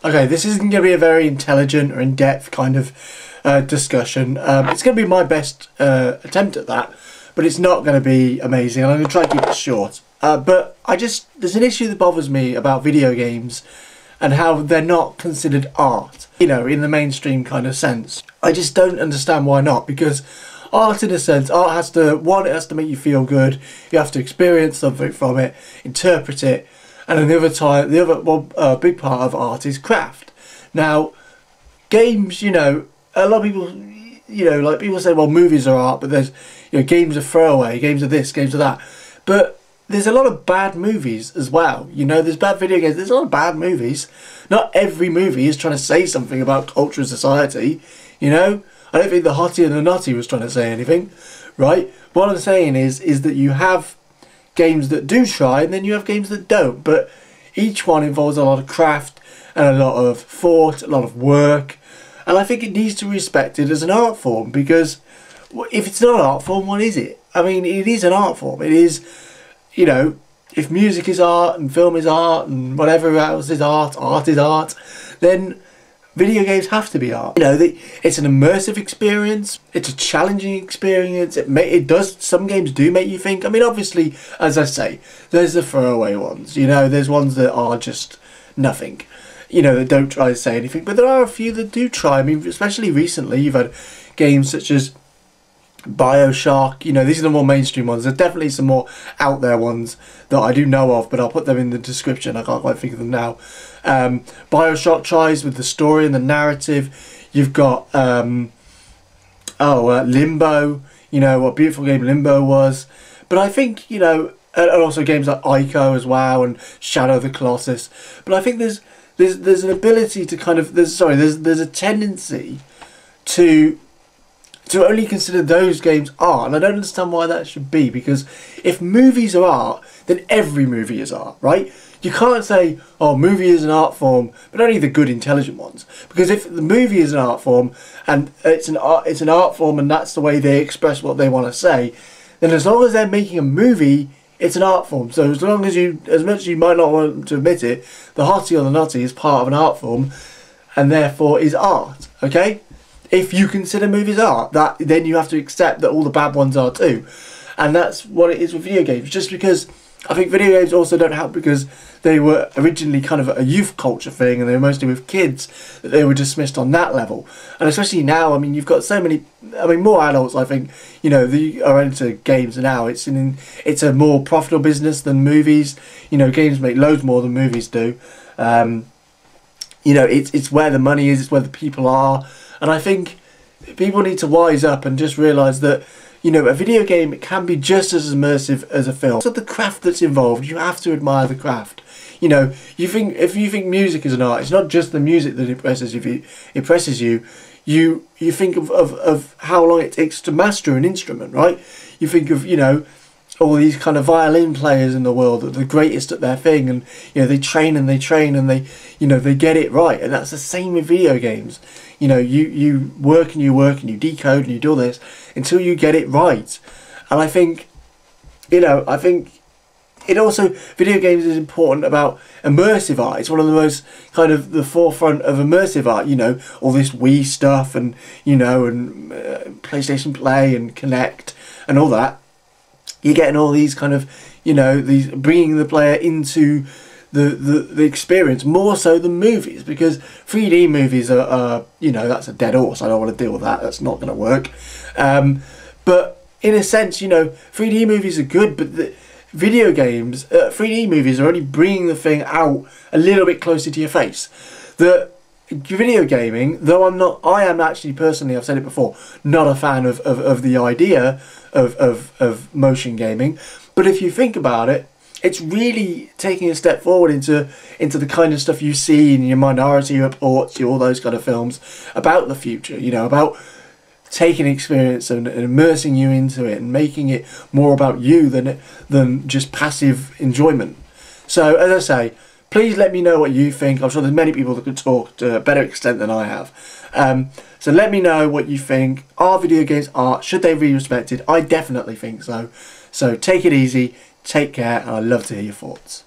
Okay, this isn't going to be a very intelligent or in-depth kind of discussion. It's going to be my best attempt at that, but it's not going to be amazing. I'm going to try to keep it short. But there's an issue that bothers me about video games and how they're not considered art, you know, in the mainstream kind of sense. I just don't understand why not, because art, in a sense, art has to, one, it has to make you feel good, you have to experience something from it, interpret it, and another time, big part of art is craft. Now, games, you know, a lot of people, you know, like people say, well, movies are art, but there's, you know, games are throwaway, games are this, games are that. But there's a lot of bad movies as well. You know, there's bad video games, there's a lot of bad movies. Not every movie is trying to say something about culture and society, you know. I don't think The Hottie and the Nutty was trying to say anything, right? What I'm saying is that you have games that do try, and then you have games that don't. But each one involves a lot of craft and a lot of thought, a lot of work. And I think it needs to be respected as an art form, because if it's not an art form, what is it? I mean, it is an art form. It is, you know, if music is art and film is art and whatever else is art, art is art, then video games have to be art. You know, it's an immersive experience. It's a challenging experience. Some games do make you think. I mean, obviously, as I say, there's the throwaway ones. You know, there's ones that are just nothing. You know, that don't try to say anything. But there are a few that do try. I mean, especially recently, you've had games such as BioShock. You know, these are the more mainstream ones. There's definitely some more out there ones that I do know of, but I'll put them in the description. I can't quite think of them now. BioShock tries with the story and the narrative. You've got Limbo. You know, what a beautiful game Limbo was. But I think, you know, and also games like Ico as well, and Shadow of the Colossus. But I think there's an ability to kind of there's a tendency to only consider those games art, and I don't understand why that should be, because if movies are art, then every movie is art, right? You can't say, oh, movie is an art form, but only the good, intelligent ones. Because if the movie is an art form, and it's an art form, and that's the way they express what they want to say, then as long as they're making a movie, it's an art form. So as much as you might not want to admit it, the Hottie or the Nutty is part of an art form, and therefore is art, okay? If you consider movies art, then you have to accept that all the bad ones are too. And that's what it is with video games. Just because I think video games also don't help, because they were originally kind of a youth culture thing, and they were mostly with kids, that they were dismissed on that level. And especially now, I mean, you've got so many, I mean, more adults, I think, you know, they are into games now. It's a more profitable business than movies. You know, games make loads more than movies do. You know, it's where the money is, it's where the people are. And I think people need to wise up and just realise that, you know, a video game, it can be just as immersive as a film. So the craft that's involved, you have to admire the craft. You know, if you think music is an art, it's not just the music that impresses you. You think of how long it takes to master an instrument, right? You think of, you know, all these kind of violin players in the world that are the greatest at their thing, and you know, they train and they you know, they get it right. And that's the same with video games. You know, you work and you decode and you do all this until you get it right. And I think, you know, it also, video games is important about immersive art. It's one of the most kind of the forefront of immersive art, you know, all this Wii stuff and, you know, and PlayStation Play and Kinect and all that. You're getting all these kind of, you know, these bringing the player into the experience more so than movies, because 3D movies are you know, that's a dead horse. I don't want to deal with that. That's not going to work. But in a sense, you know, 3D movies are good, but the video games, 3D movies are only bringing the thing out a little bit closer to your face. The video gaming, though I am actually personally, I've said it before, not a fan of the idea of motion gaming. But if you think about it, it's really taking a step forward into the kind of stuff you see in your Minority Reports, all those kind of films about the future, you know, about taking experience and immersing you into it and making it more about you than just passive enjoyment. So, as I say, please let me know what you think. I'm sure there's many people that could talk to a better extent than I have. So let me know what you think. Are video games art? Should they be respected? I definitely think so. So take it easy, take care, and I'd love to hear your thoughts.